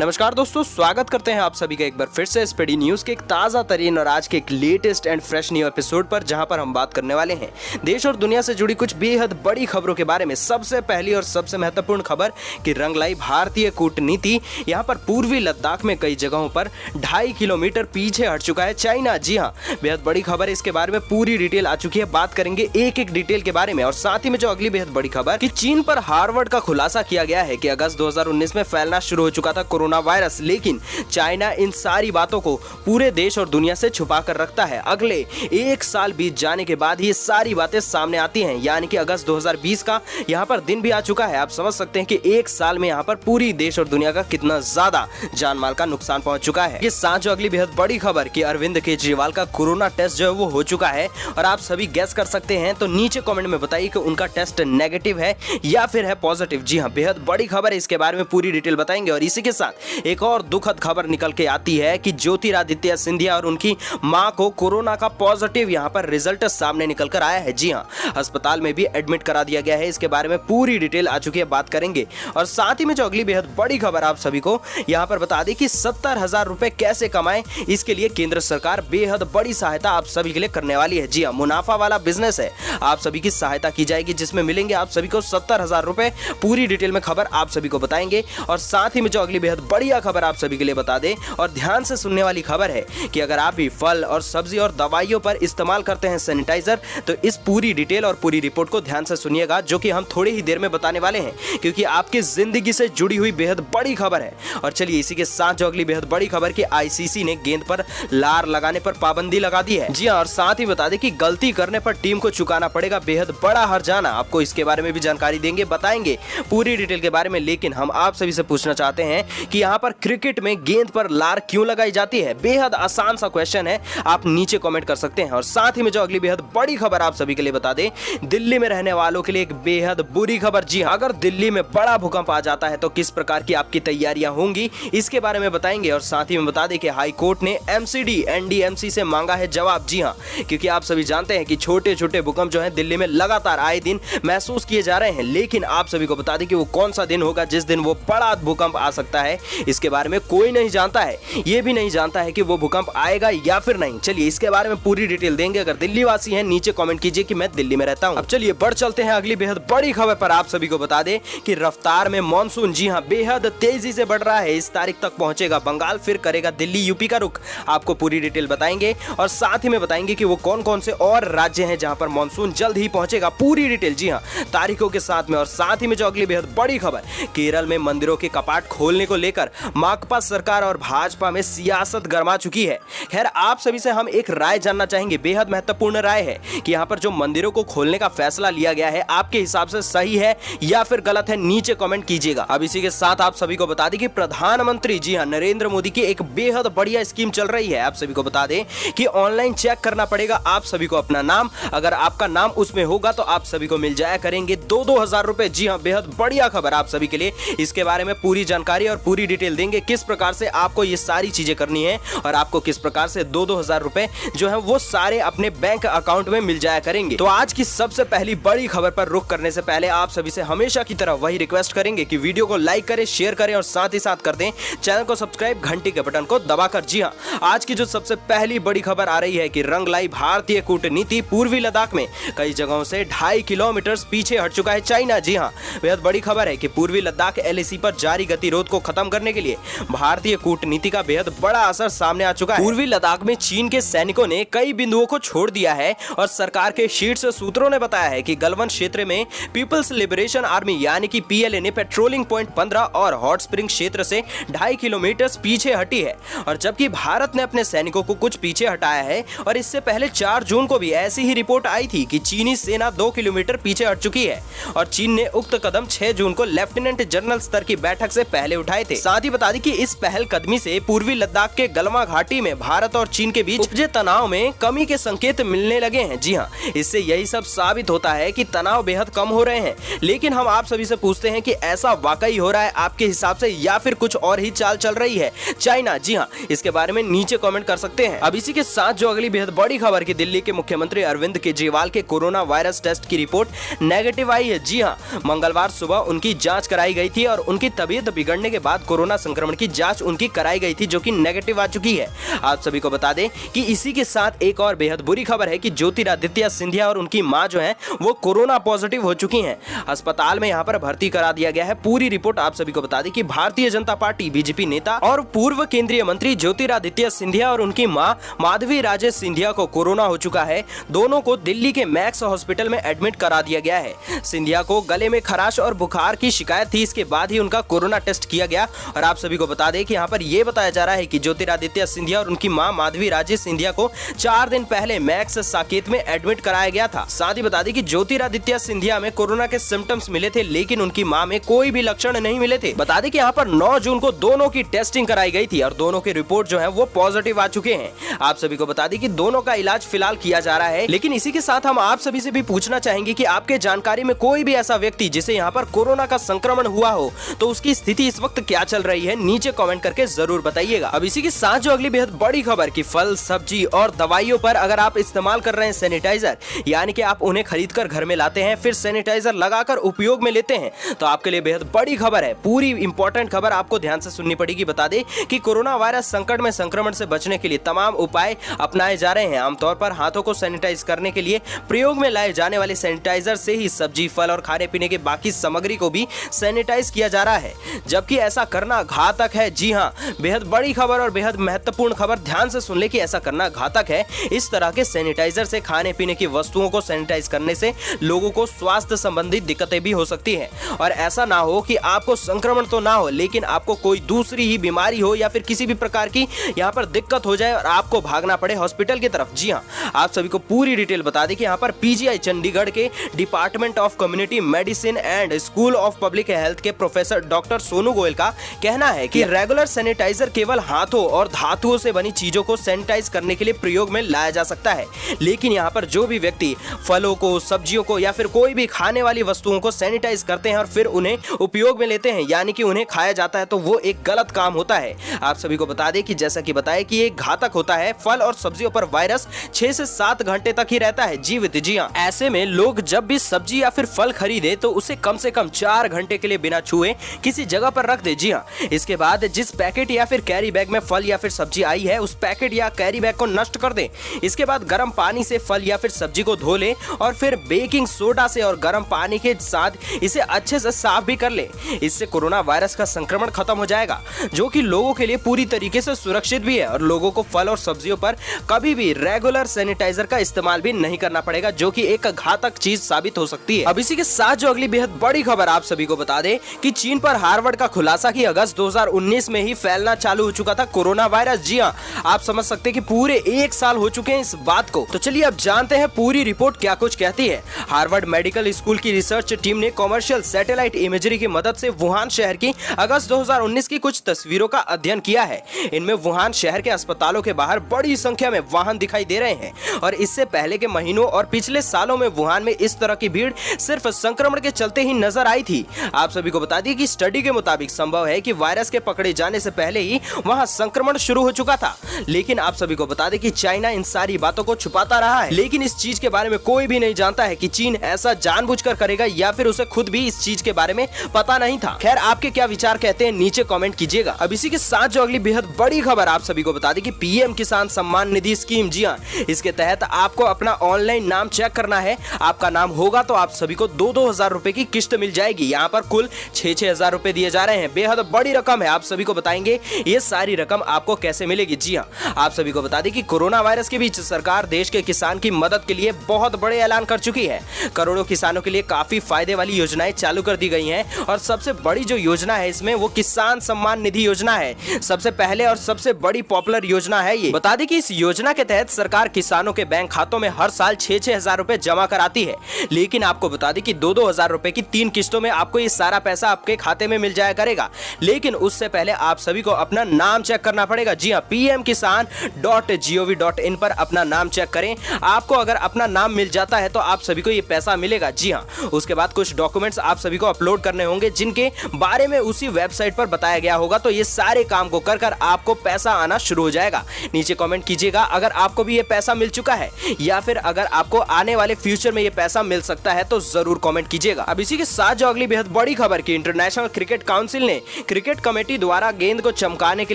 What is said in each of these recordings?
नमस्कार दोस्तों, स्वागत करते हैं आप सभी का एक बार फिर से स्पीडी न्यूज के एक ताज़ा तरीन और आज के एक latest and fresh new episode पर, जहां पर हम बात करने वाले हैं देश और दुनिया से जुड़ी कुछ बेहद बड़ी खबरों के बारे में। सबसे पहली और सबसे महत्वपूर्ण खबर कि रंग लाई भारतीय कूटनीति। यहां पर पूर्वी लद्दाख में कई जगहों पर 2.5 किलोमीटर पीछे हट चुका है चाइना। जी हाँ, बेहद बड़ी खबर है। इसके बारे में पूरी डिटेल आ चुकी है, बात करेंगे एक एक डिटेल के बारे में। और साथ ही में जो अगली बेहद बड़ी खबर कि चीन पर हार्वर्ड का खुलासा किया गया है कि अगस्त 2019 में फैलना शुरू हो चुका था कोरोना वायरस, लेकिन चाइना इन सारी बातों को पूरे देश और दुनिया से छुपा कर रखता है। अगले 1 साल बीत जाने के बाद ये सारी बातें सामने आती हैं, यानी कि अगस्त 2020 का यहाँ पर दिन भी आ चुका है। आप समझ सकते हैं कि 1 साल में यहाँ पर पूरी देश और दुनिया का कितना ज्यादा जान-माल का नुकसान पहुंच चुका है। ये साथ जो अगली बेहद बड़ी खबर कि अरविंद केजरीवाल का कोरोना टेस्ट जो है वो हो चुका है, और आप सभी गेस कर सकते हैं, तो नीचे कमेंट में बताइए कि उनका टेस्ट नेगेटिव है या फिर है पॉजिटिव। जी हाँ, बेहद बड़ी खबर है, इसके बारे में पूरी डिटेल बताएंगे। और इसी के साथ एक और दुखद खबर निकल के आती है कि ज्योतिरादित्य सिंधिया और उनकी मां को कोरोना का पॉजिटिव यहां पर रिजल्ट सामने निकल कर आया है। जी हां, अस्पताल में भी एडमिट करा दिया गया है। इसके बारे में पूरी डिटेल आ चुकी है, बात करेंगे। और साथ ही में जो अगली बेहद बड़ी खबर आप सभी को यहां पर बता दें कि 70,000 रुपए कैसे कमाएं, इसके लिए केंद्र सरकार बेहद बड़ी सहायता आप सभी के लिए करने वाली है। जी हां, मुनाफा वाला बिजनेस है, आप सभी की सहायता की जाएगी, जिसमें मिलेंगे आप सभी को 70,000 रुपए। पूरी डिटेल में खबर आप सभी को बताएंगे। और साथ ही में जो अगली बेहद बढ़िया खबर आप सभी के लिए बता दें, और ध्यान से सुनने वाली खबर है कि अगर आप भी फल और सब्जी और दवाइयों पर इस्तेमाल करते हैं सैनिटाइजर, तो इस पूरी डिटेल और पूरी रिपोर्ट को ध्यान से सुनिएगा, जो कि हम थोड़ी ही देर में बताने वाले हैं, क्योंकि आपकी जिंदगी से जुड़ी हुई बेहद बड़ी खबर है। और चलिए इसी के साथ जो अगली बेहद बड़ी खबर कि आईसीसी ने गेंद पर लार लगाने पर पाबंदी लगा दी है। जी हाँ, और साथ ही बता दें कि गलती करने पर टीम को चुकाना पड़ेगा बेहद बड़ा हर्जाना। आपको इसके बारे में भी जानकारी देंगे, बताएंगे पूरी डिटेल के बारे में। लेकिन हम आप सभी से पूछना चाहते हैं कि यहाँ पर क्रिकेट में गेंद पर लार क्यों लगाई जाती है? बेहद आसान सा क्वेश्चन है, आप नीचे कमेंट कर सकते हैं। और साथ ही में जो अगली बेहद बड़ी खबर आप सभी के लिए बता दें, दिल्ली में रहने वालों के लिए एक बेहद बुरी खबर। जी हाँ, अगर दिल्ली में बड़ा भूकंप आ जाता है तो किस प्रकार की आपकी तैयारियां होंगी, इसके बारे में बताएंगे। और साथ ही में बता दें कि हाई कोर्ट ने एमसीडी एनडीएमसी से मांगा है जवाब। जी हाँ, क्योंकि आप सभी जानते हैं कि छोटे छोटे भूकंप जो है दिल्ली में लगातार आए दिन महसूस किए जा रहे हैं, लेकिन आप सभी को बता दें कि वो कौन सा दिन होगा जिस दिन वो बड़ा भूकंप आ सकता है, इसके बारे में कोई नहीं जानता है। ये भी नहीं जानता है कि वो भूकंप आएगा या फिर नहीं। चलिए इसके बारे में पूरी डिटेल देंगे। अगर दिल्ली वासी हैं, नीचे कमेंट कीजिए कि मैं दिल्ली में रहता हूं। अब चलिए बढ़ चलते हैं अगली बेहद बड़ी खबर पर। आप सभी को बता दें कि रफ्तार में मॉनसून जी हां बेहद तेजी से बढ़ रहा है। इस तारीख तक पहुंचेगा बंगाल, फिर करेगा दिल्ली यूपी का रुख। आपको पूरी डिटेल बताएंगे और साथ ही में बताएंगे कि वो कौन कौन से और राज्य हैं जहां पर मॉनसून जल्द ही पहुंचेगा। पूरी डिटेल जी हां तारीखों के साथ में। और साथ ही में जो अगली बेहद बड़ी खबर, केरल में मंदिरों के कपाट खोलने को लेकर माकपा सरकार और भाजपा में सियासत गरमा चुकी है। खैर, आप सभी से हम एक राय जानना चाहेंगे, बेहद महत्वपूर्ण राय है कि यहाँ पर जो मंदिरों को खोलने का फैसला लिया गया है, आपके हिसाब से सही है या फिर गलत है, नीचे कमेंट कीजिएगा। अब इसी के साथ आप सभी को बता दें कि प्रधानमंत्री जी हाँ नरेंद्र मोदी की एक बेहद बढ़िया स्कीम चल रही है। आप सभी को बता दें कि ऑनलाइन चेक करना पड़ेगा आप सभी को अपना नाम, अगर आपका नाम उसमें होगा तो आप सभी को मिल जाया करेंगे 2-2 हजार रुपए। जी हाँ, बेहद बढ़िया खबर आप सभी के लिए। इसके बारे में पूरी जानकारी और पूरी डिटेल देंगे, किस प्रकार से आपको ये सारी चीजें करनी है और आपको किस प्रकार से 2-2 हजार रुपए जो है वो सारे अपने बैंक अकाउंट में मिल जाया करेंगे। तो आज की सबसे पहली बड़ी खबर पर रुख करने से पहले आप सभी से हमेशा की तरह वही रिक्वेस्ट करेंगे कि वीडियो को लाइक करें, शेयर करें और साथ ही साथ कर दें चैनल को सब्सक्राइब, घंटी के बटन को दबाकर। जी हाँ, आज की जो सबसे पहली बड़ी खबर आ रही है कि रंग लाई भारतीय कूटनीति। पूर्वी लद्दाख में कई जगहों से 2.5 किलोमीटर पीछे हट चुका है चाइना। जी हाँ, बेहद बड़ी खबर है कि पूर्वी लद्दाख एलएसी पर जारी गतिरोध को खत्म करने के लिए भारतीय कूटनीति का बेहद बड़ा असर सामने आ चुका है। पूर्वी लद्दाख में चीन के सैनिकों ने कई बिंदुओं को छोड़ दिया है और सरकार के शीर्ष सूत्रों ने बताया है कि गलवान क्षेत्र में पीपल्स लिबरेशन आर्मी यानी कि पीएलए ने पेट्रोलिंग पॉइंट 15 और हॉट स्प्रिंग क्षेत्र से 2.5 किलोमीटर पीछे हटी है। और जबकि भारत ने अपने सैनिकों को कुछ पीछे हटाया है, और इससे पहले 4 जून को भी ऐसी ही रिपोर्ट आई थी कि चीनी सेना 2 किलोमीटर पीछे हट चुकी है। और चीन ने उक्त कदम 6 जून को लेफ्टिनेंट जनरल स्तर की बैठक से पहले उठाए थे। साथ ही बता दें कि इस पहल कदमी से पूर्वी लद्दाख के गलवान घाटी में भारत और चीन के बीच उपजे तनाव में कमी के संकेत मिलने लगे हैं। जी हाँ, इससे यही सब साबित होता है कि तनाव बेहद कम हो रहे हैं। लेकिन हम आप सभी से पूछते हैं कि ऐसा वाकई हो रहा है आपके हिसाब से, या फिर कुछ और ही चाल चल रही है चाइना? जी हाँ, इसके बारे में नीचे कमेंट कर सकते हैं। अब इसी के साथ जो अगली बेहद बड़ी खबर की दिल्ली के मुख्यमंत्री अरविंद केजरीवाल के कोरोना वायरस टेस्ट की रिपोर्ट नेगेटिव आई है। जी हाँ, मंगलवार सुबह उनकी जांच कराई गई थी और उनकी तबीयत बिगड़ने के बाद कोरोना संक्रमण की जांच उनकी कराई गई थी, जो कि नेगेटिव आ चुकी है। आप सभी को बता दें कि इसी के साथ एक और बेहद बुरी खबर है कि ज्योतिरादित्य सिंधिया और उनकी मां जो है वो कोरोना पॉजिटिव हो चुकी हैं। अस्पताल में यहां पर भर्ती करा दिया गया है। पूरी रिपोर्ट आप सभी को बता दें कि भारतीय जनता पार्टी बीजेपी नेता और पूर्व केंद्रीय मंत्री ज्योतिरादित्य सिंधिया और उनकी मां माधवी राजे सिंधिया को कोरोना हो चुका है। दोनों को दिल्ली के मैक्स हॉस्पिटल में एडमिट करा दिया गया है। सिंधिया को गले में खराश और बुखार की शिकायत थी, इसके बाद ही उनका कोरोना टेस्ट किया गया। और आप सभी को बता दें कि यहाँ पर यह बताया जा रहा है कि ज्योतिरादित्य सिंधिया और उनकी मां माधवी राजे सिंधिया को 4 दिन पहले मैक्स साकेत में एडमिट कराया गया था। साथ ही बता दें कि ज्योतिरादित्य सिंधिया में कोरोना के सिम्टम्स मिले थे, लेकिन उनकी मां में कोई भी लक्षण नहीं मिले थे। बता दें कि यहाँ पर 9 जून को दोनों की टेस्टिंग कराई गई थी और दोनों की रिपोर्ट जो है वो पॉजिटिव आ चुके हैं। आप सभी को बता दें कि दोनों का इलाज फिलहाल किया जा रहा है। लेकिन इसी के साथ हम आप सभी से भी पूछना चाहेंगे कि आपके जानकारी में कोई भी ऐसा व्यक्ति जिसे यहाँ पर कोरोना का संक्रमण हुआ हो तो उसकी स्थिति इस वक्त क्या चल रही है, नीचे कमेंट करके जरूर बताइएगा। अब इसी के साथ जो अगली बेहद बड़ी खबर कि फल, सब्जी और दवाइयों पर अगर आप इस्तेमाल कर रहे हैं सैनिटाइजर, यानी कि आप उन्हें खरीदकर घर में लाते हैं फिर सैनिटाइजर लगाकर उपयोग में लेते हैं, तो आपके लिए बेहद बड़ी खबर है। पूरी इंपॉर्टेंट खबर आपको ध्यान से सुननी पड़ेगी। बता दें कि कोरोना वायरस संकट में संक्रमण से बचने के लिए तमाम उपाय अपनाए जा रहे हैं। आमतौर पर हाथों को सैनिटाइज करने के लिए प्रयोग में लाए जाने वाले सैनिटाइजर से ही सब्जी, फल और खाने पीने के बाकी सामग्री को भी सैनिटाइज किया जा रहा है, जबकि ऐसा करना घातक है। जी हाँ, बेहद बड़ी खबर और बेहद महत्वपूर्ण खबर, ध्यान से सुन ले कि ऐसा करना घातक है। इस तरह के सैनिटाइजर से खाने पीने की वस्तुओं को सैनिटाइज करने से लोगों को स्वास्थ्य संबंधी दिक्कतें भी हो सकती है। और ऐसा ना हो कि आपको संक्रमण तो ना हो लेकिन आपको कोई दूसरी ही बीमारी हो या फिर किसी भी प्रकार की यहाँ पर दिक्कत हो जाए और आपको भागना पड़े हॉस्पिटल की तरफ। जी हाँ, आप सभी को पूरी डिटेल बता दें कि यहाँ पर पीजीआई चंडीगढ़ के department of community medicine and school of public health के प्रोफेसर डॉक्टर सोनू गोयल का कहना है कि रेगुलर सैनिटाइजर केवल हाथों और धातुओं से बनी चीजों को सैनिटाइज करने के लिए प्रयोग में लाया जा सकता है। लेकिन यहाँ पर जो भी व्यक्ति फलों को, सब्जियों को या फिर कोई भी खाने वाली वस्तुओं को सैनिटाइज करते हैं और फिर उन्हें उपयोग में लेते हैं, यानी कि उन्हें खाया जाता है, तो वो एक गलत काम होता है। आप सभी को बता दें कि जैसा कि बताया कि ये घातक होता है। फल और सब्जियों पर वायरस 6 से 7 घंटे तक ही रहता है जीवित। जी हाँ, ऐसे में लोग जब भी सब्जी या फिर फल खरीदे तो उसे कम से कम 4 घंटे के लिए बिना छुए किसी जगह पर रख दे। जी हाँ, इसके बाद जिस पैकेट या फिर कैरी बैग में फल या फिर सब्जी आई है उस पैकेट या कैरी बैग को नष्ट कर दे। इसके बाद गर्म पानी से फल या फिर सब्जी को धो ले और फिर बेकिंग सोडा से और गर्म पानी के साथ इसे अच्छे से साफ भी कर ले। इससे कोरोना वायरस का संक्रमण खत्म हो जाएगा, जो कि लोगों के लिए पूरी तरीके से सुरक्षित भी है और लोगों को फल और सब्जियों पर कभी भी रेगुलर सैनिटाइजर का इस्तेमाल भी नहीं करना पड़ेगा, जो कि एक घातक चीज साबित हो सकती है। अब इसी के साथ जो अगली बेहद बड़ी खबर आप सभी को बता दें कि चीन पर हार्वर्ड का खुलासा कि अगस्त 2019 में ही फैलना चालू हो चुका था कोरोना वायरस। जी हाँ, आप समझ सकते हैं कि पूरे 1 साल हो चुके हैं इस बात को। तो चलिए अब जानते हैं पूरी रिपोर्ट क्या कुछ कहती है। हार्वर्ड मेडिकल स्कूल की रिसर्च टीम ने कॉमर्शियल सैटेलाइट इमेजरी की मदद से वुहान शहर की अगस्त 2019 की कुछ तस्वीरों का अध्ययन किया है। इनमें वुहान शहर के अस्पतालों के बाहर बड़ी संख्या में वाहन दिखाई दे रहे हैं और इससे पहले के महीनों और पिछले सालों में वुहान में इस तरह की भीड़ सिर्फ संक्रमण के चलते ही नजर आई थी। आप सभी को बता दें कि स्टडी के मुताबिक संभव है कि वायरस के पकड़े जाने से पहले ही वहां संक्रमण शुरू हो चुका था। लेकिन आप सभी को बता दें कि चाइना इन सारी बातों को छुपाता रहा है, लेकिन इस चीज के बारे में कोई भी नहीं जानता है कि चीन ऐसा जानबूझकर करेगा या फिर उसे खुद भी इस चीज के बारे में पता नहीं था। खैर, आपके क्या विचार कहते हैं नीचे कमेंट कीजिएगा। अब इसी के साथ जो अगली बेहद बड़ी खबर आप सभी को बता दें कि पीएम किसान सम्मान निधि स्कीम, जी हाँ, इसके तहत आपको अपना ऑनलाइन नाम चेक करना है। आपका नाम होगा तो आप सभी को 2-2 हजार रुपए की किस्त मिल जाएगी। यहाँ पर कुल 6-6 हजार रुपए दिए जा रहे हैं। बेहद बड़ी रकम है। आप सभी को बताएंगे ये सारी रकम आपको कैसे मिलेगी। जी हाँ, आप सभी को बता दें कि कोरोना वायरस के बीच सरकार देश के किसान की मदद के लिए बहुत बड़े ऐलान कर चुकी है। करोड़ों किसानों के लिए काफी फायदे वाली योजनाएं चालू कर दी गई हैं और सबसे बड़ी जो योजना है इसमें वो किसान सम्मान निधि योजना है। सबसे पहले और सबसे बड़ी पॉपुलर योजना है ये। बता दें कि इस योजना के तहत सरकार किसानों के बैंक खातों में हर साल 6-6 हजार रुपए जमा कराती है। लेकिन आपको बता दें कि 2-2 हजार रुपए की 3 किस्तों में आपको ये सारा पैसा आपके खाते में मिल जाया करेगा। लेकिन उससे पहले आप सभी को अपना नाम चेक करना पड़ेगा। जी हाँ, pmkisan.gov.in पर अपना नाम चेक करें। आपको अगर अपना नाम मिल जाता है तो आप सभी को ये पैसा मिलेगा। जी हाँ, उसके बाद कुछ डॉक्यूमेंट्स आप सभी को अपलोड करने होंगे जिनके बारे में उसी वेबसाइट पर बताया गया होगा। तो ये सारे काम को कर कर आपको पैसा आना शुरू हो जाएगा। नीचे कमेंट कीजिएगा अगर आपको भी ये पैसा मिल चुका है या फिर अगर आपको आने वाले फ्यूचर में ये पैसा मिल सकता है तो जरूर कमेंट कीजिएगा। अब इसी के साथ जो अगली बेहद बड़ी खबर की इंटरनेशनल क्रिकेट काउंसिल ने क्रिकेट कमेटी द्वारा गेंद को चमकाने के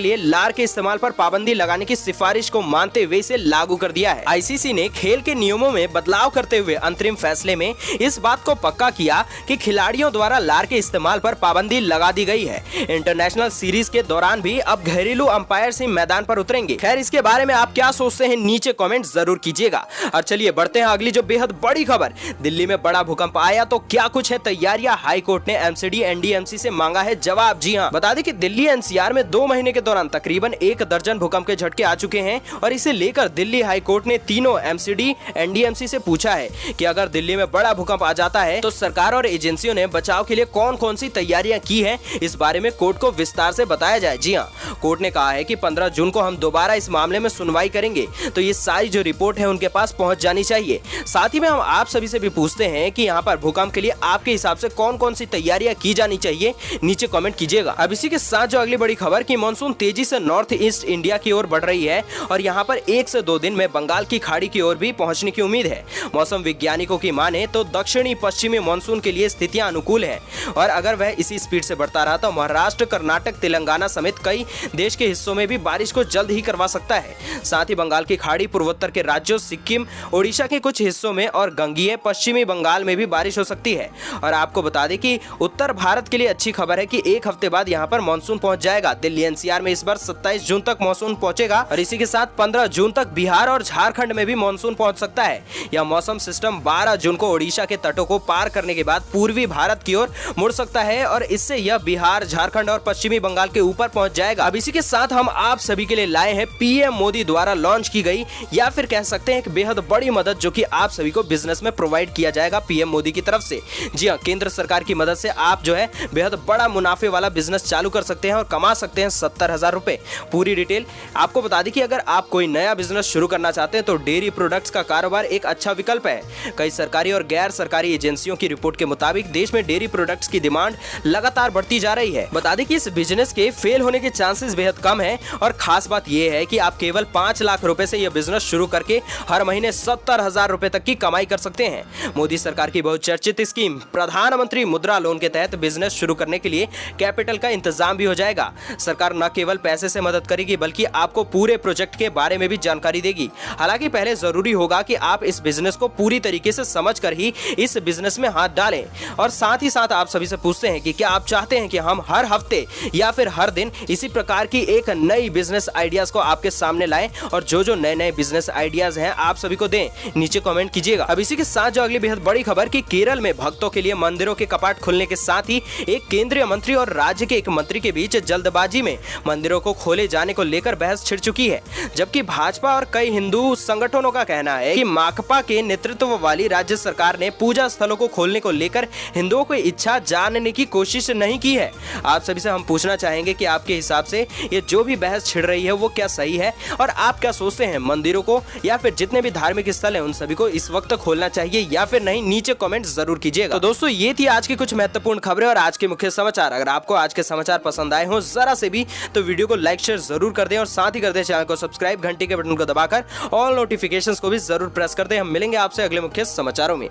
लिए लार के इस्तेमाल पर पाबंदी लगाने की सिफारिश को मानते हुए इसे लागू कर दिया है। आईसीसी ने खेल के नियमों में बदलाव करते हुए अंतरिम फैसले में इस बात को पक्का किया कि खिलाड़ियों द्वारा लार के इस्तेमाल पर पाबंदी लगा दी गई है। इंटरनेशनल सीरीज के दौरान भी अब घरेलू अंपायर ही मैदान पर उतरेंगे। खैर, इसके बारे में आप क्या सोचते हैं नीचे कमेंट जरूर कीजिएगा। और चलिए बढ़ते हैं अगली जो बेहद बड़ी खबर। दिल्ली में बड़ा भूकंप आया तो क्या कुछ है तैयारियां। हाई कोर्ट ने एमसीडी एनडीएमसी से मांगा है जवाब। जी हां, बता दें कि दिल्ली एनसीआर में 2 महीने के दौरान तकरीबन 1 दर्जन भूकंप के झटके आ चुके हैं और इसे लेकर दिल्ली हाई कोर्ट ने तीनों एमसीडी एनडीएमसी से पूछा है कि अगर दिल्ली में बड़ा भूकंप आ जाता है तो सरकार और एजेंसियों ने बचाव के लिए कौन कौन सी तैयारियां की हैं, इस बारे में कोर्ट को विस्तार से बताया जाए। जी हां, कोर्ट ने कहा है कि 15 जून को हम दोबारा इस मामले में सुनवाई करेंगे, तो ये सारी जो रिपोर्ट है उनके पास पहुंच जानी चाहिए। साथ ही में हम आप सभी से भी पूछते हैं कि यहाँ पर भूकंप के लिए आपके हिसाब से कौन कौन सी तैयारियां की जानी चाहिए, नीचे कमेंट कीजिएगा। अब इसी के साथ जो अगली बड़ी खबर की मानसून तेजी से नॉर्थ ईस्ट इंडिया की ओर बढ़ रही है और यहाँ पर 1 से 2 दिन में बंगाल की खाड़ी की ओर भी पहुंचने की उम्मीद है। मौसम वैज्ञानिकों की माने तो दक्षिणी पश्चिमी मानसून के लिए स्थितियां अनुकूल है और अगर वह इसी स्पीड से बढ़ता रहा तो महाराष्ट्र, कर्नाटक, तेलंगाना समेत कई देश के हिस्सों में भी बारिश को जल्द ही करवा सकता है। साथ ही बंगाल की खाड़ी, पूर्वोत्तर के राज्यों सिक्किम, ओडिशा के कुछ हिस्सों में और गंगीय पश्चिमी बंगाल में भी बारिश हो सकती है। और आपको बता दें कि उत्तर भारत के लिए अच्छी खबर है कि 1 हफ्ते बाद यहाँ पर मानसून पहुंच जाएगा। दिल्ली एनसीआर में इस बार 27 जून तक मानसून पहुंचेगा और इसी के साथ 15 जून तक बिहार और झारखंड में भी मानसून पहुंच सकता है। यह मौसम सिस्टम 12 जून को ओडिशा के तटों को पार करने के बाद पूर्वी भारत की ओर मुड़ सकता है और इससे यह बिहार, झारखंड और पश्चिमी बंगाल के ऊपर पहुंच जाएगा। अब इसी के साथ हम आप सभी के लिए लाए हैं पीएम मोदी द्वारा लॉन्च की गई या फिर कह सकते हैं एक बेहद बड़ी मदद, जो कि आप सभी को बिजनेस में प्रोवाइड किया जाएगा पीएम मोदी की तरफ से। जी हां, केंद्र सरकार की मदद से आप जो है बेहद बड़ा मुनाफे वाला बिजनेस चालू कर सकते हैं और कमा सकते हैं 70,000 रुपए। पूरी डिटेल आपको बता दें कि अगर आप कोई नया बिजनेस शुरू करना चाहते हैं तो डेयरी प्रोडक्ट्स का कारोबार एक अच्छा विकल्प है। कई सरकारी और गैर सरकारी एजेंसियों की रिपोर्ट के मुताबिक देश में डेयरी प्रोडक्ट्स की डिमांड लगातार बढ़ती जा रही है। बता दें कि इस बिजनेस के फेल होने के चांसेस बेहद कम है और खास बात यह है कि आप केवल 5 लाख रुपए से यह बिजनेस शुरू करके हर महीने 70,000 रुपए तक की कमाई कर सकते हैं। मोदी सरकार की बहुचर्चित स्कीम प्रधानमंत्री मुद्रा लोन के तहत बिजनेस शुरू करने के लिए कैपिटल का इंतजाम भी हो जाएगा। सरकार न केवल पैसे से मदद करेगी बल्कि आपको पूरे प्रोजेक्ट के बारे में भी जानकारी देगी। हालांकि पहले जरूरी होगा कि आप इस बिजनेस को पूरी तरीके से समझकर ही इस बिजनेस में हाथ डालें। और साथ ही साथ आप सभी से पूछते हैं कि क्या आप चाहते हैं कि हम हर हफ्ते या फिर हर दिन इसी प्रकार की एक नई बिजनेस आइडियाज को आपके सामने लाएं और जो नए बिजनेस आइडियाज हैं आप सभी को दें, नीचे कमेंट कीजिएगा। अब इसी के साथ जो अगली बेहद बड़ी खबर कि केरल में भक्तों के लिए मंदिरों के कपाट खुलने के साथ ही एक केंद्रीय मंत्री और राज्य के एक मंत्री के बीच जल्दबाजी में मंदिरों को खोले जाने को लेकर बहस छिड़ चुकी है। जबकि भाजपा और कई हिंदू संगठनों का कहना है कि माकपा के नेतृत्व वाली राज्य सरकार ने पूजा स्थलों को खोलने को लेकर हिंदुओं को इच्छा जानने की कोशिश नहीं की है। आप सभी से हम पूछना चाहेंगे कि आपके हिसाब से ये जो भी बहस छिड़ रही है वो क्या सही है और आप क्या सोचते हैं, मंदिरों को या फिर जितने भी धार्मिक स्थल हैं उन सभी को इस वक्त खोलना चाहिए या फिर नहीं, नीचे कमेंट जरूर कीजिएगा। तो दोस्तों ये थी आज की कुछ महत्वपूर्ण खबरें और आज के मुख्य समाचार। अगर आपको आज के समाचार पसंद आए हो जरा से भी तो वीडियो को लाइक शेयर जरूर कर दें और साथ ही कर दें चैनल को सब्सक्राइब, घंटी के बटन को दबाकर ऑल नोटिफिकेशंस को भी जरूर प्रेस कर दें। हम मिलेंगे आपसे अगले मुख्य समाचारों में।